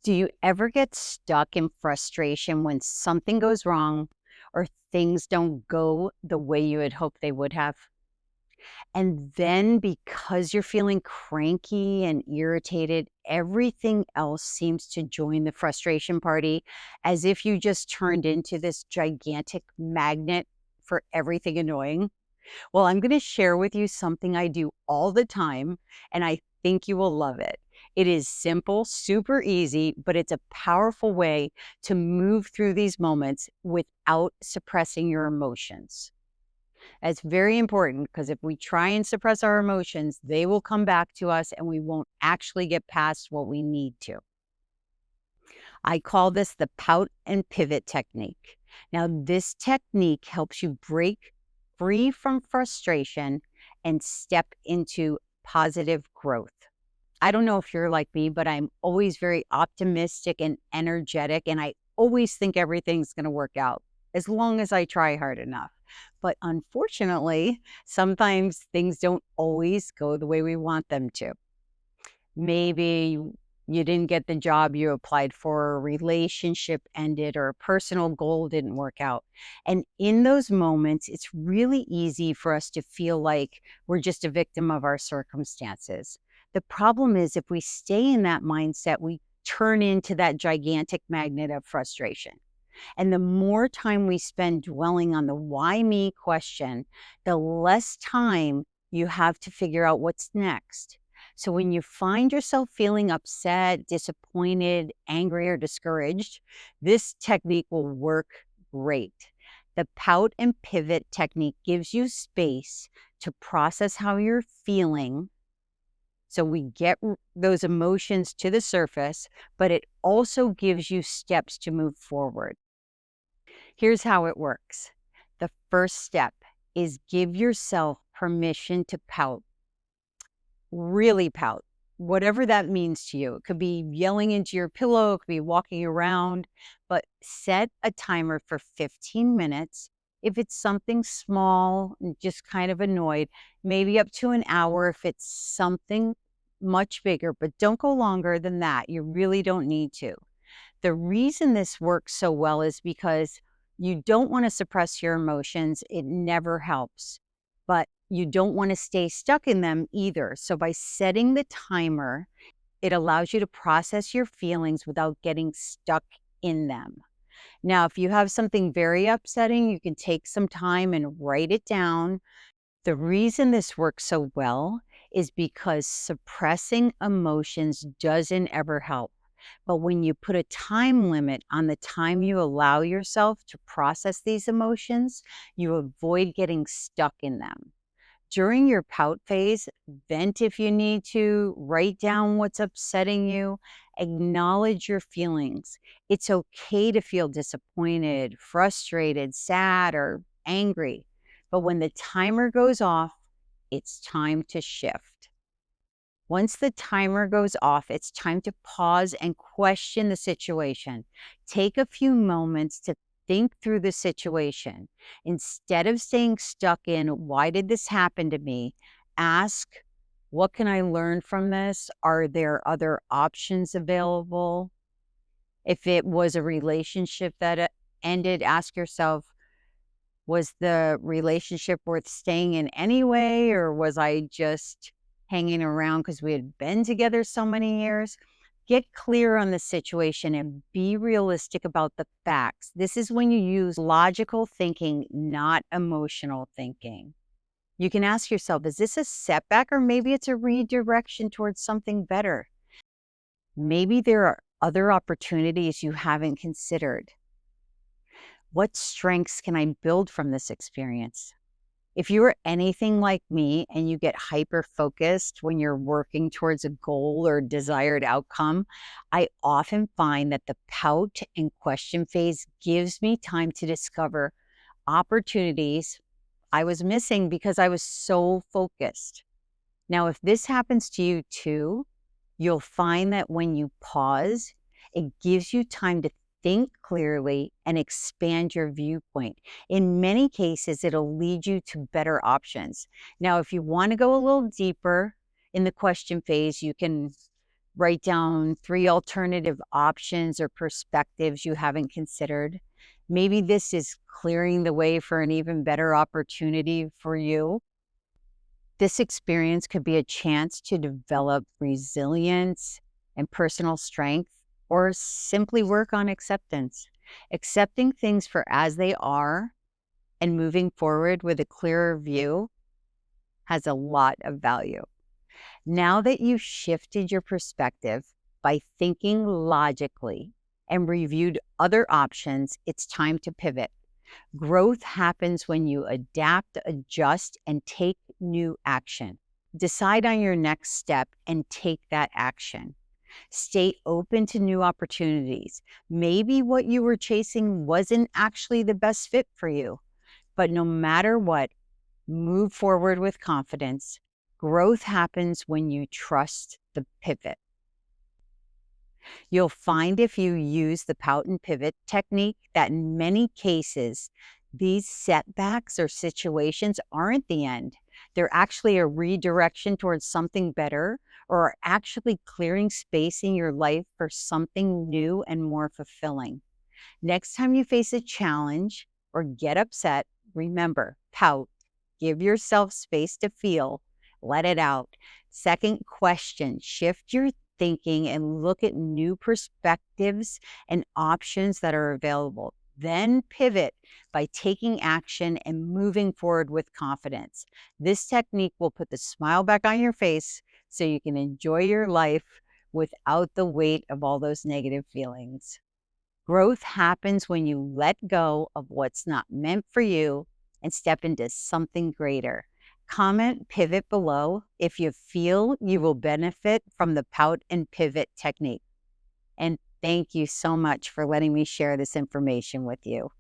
Do you ever get stuck in frustration when something goes wrong or things don't go the way you had hoped they would have? And then because you're feeling cranky and irritated, everything else seems to join the frustration party as if you just turned into this gigantic magnet for everything annoying. Well, I'm going to share with you something I do all the time, and I think you will love it. It is simple, super easy, but it's a powerful way to move through these moments without suppressing your emotions. That's very important because if we try and suppress our emotions, they will come back to us and we won't actually get past what we need to. I call this the Pout and Pivot Technique. Now, this technique helps you break free from frustration and step into positive growth. I don't know if you're like me, but I'm always very optimistic and energetic, and I always think everything's going to work out as long as I try hard enough. But unfortunately, sometimes things don't always go the way we want them to. Maybe you didn't get the job you applied for, a relationship ended, or a personal goal didn't work out. And in those moments, it's really easy for us to feel like we're just a victim of our circumstances. The problem is if we stay in that mindset, we turn into that gigantic magnet of frustration. And the more time we spend dwelling on the why me question, the less time you have to figure out what's next. So when you find yourself feeling upset, disappointed, angry, or discouraged, this technique will work great. The Pout and Pivot technique gives you space to process how you're feeling. So we get those emotions to the surface, but it also gives you steps to move forward. Here's how it works. The first step is give yourself permission to pout. Really pout, whatever that means to you. It could be yelling into your pillow, it could be walking around, but set a timer for 15 minutes. If it's something small and just kind of annoyed, maybe up to an hour if it's something much bigger, but don't go longer than that. You really don't need to. The reason this works so well is because you don't want to suppress your emotions. It never helps, but you don't want to stay stuck in them either. So by setting the timer, it allows you to process your feelings without getting stuck in them. Now, if you have something very upsetting, you can take some time and write it down. The reason this works so well is because suppressing emotions doesn't ever help. But when you put a time limit on the time you allow yourself to process these emotions, you avoid getting stuck in them. During your pout phase, vent if you need to, write down what's upsetting you, acknowledge your feelings. It's okay to feel disappointed, frustrated, sad, or angry. But when the timer goes off, it's time to shift. Once the timer goes off, it's time to pause and question the situation. Take a few moments to think through the situation. Instead of staying stuck in, why did this happen to me? Ask, what can I learn from this? Are there other options available? If it was a relationship that ended, ask yourself, was the relationship worth staying in anyway, or was I just hanging around because we had been together so many years? Get clear on the situation and be realistic about the facts. This is when you use logical thinking, not emotional thinking. You can ask yourself, is this a setback or maybe it's a redirection towards something better? Maybe there are other opportunities you haven't considered. What strengths can I build from this experience? If you are anything like me and you get hyper focused when you're working towards a goal or desired outcome, I often find that the pout and question phase gives me time to discover opportunities I was missing because I was so focused. Now, if this happens to you too, you'll find that when you pause, it gives you time to think clearly and expand your viewpoint. In many cases, it'll lead you to better options. Now, if you want to go a little deeper in the question phase, you can Write down 3 alternative options or perspectives you haven't considered. Maybe this is clearing the way for an even better opportunity for you. This experience could be a chance to develop resilience and personal strength, or simply work on acceptance. Accepting things for as they are and moving forward with a clearer view has a lot of value. Now that you've shifted your perspective by thinking logically and reviewed other options, it's time to pivot. Growth happens when you adapt, adjust, and take new action. Decide on your next step and take that action. Stay open to new opportunities. Maybe what you were chasing wasn't actually the best fit for you, but no matter what, move forward with confidence. Growth happens when you trust the pivot. You'll find if you use the Pout and Pivot technique that in many cases, these setbacks or situations aren't the end. They're actually a redirection towards something better, or are actually clearing space in your life for something new and more fulfilling. Next time you face a challenge or get upset, remember, pout. Give yourself space to feel, let it out. Second question, shift your thinking and look at new perspectives and options that are available. Then pivot by taking action and moving forward with confidence. This technique will put the smile back on your face so you can enjoy your life without the weight of all those negative feelings. Growth happens when you let go of what's not meant for you and step into something greater. Comment pivot below if you feel you will benefit from the Pout and Pivot technique. And thank you so much for letting me share this information with you.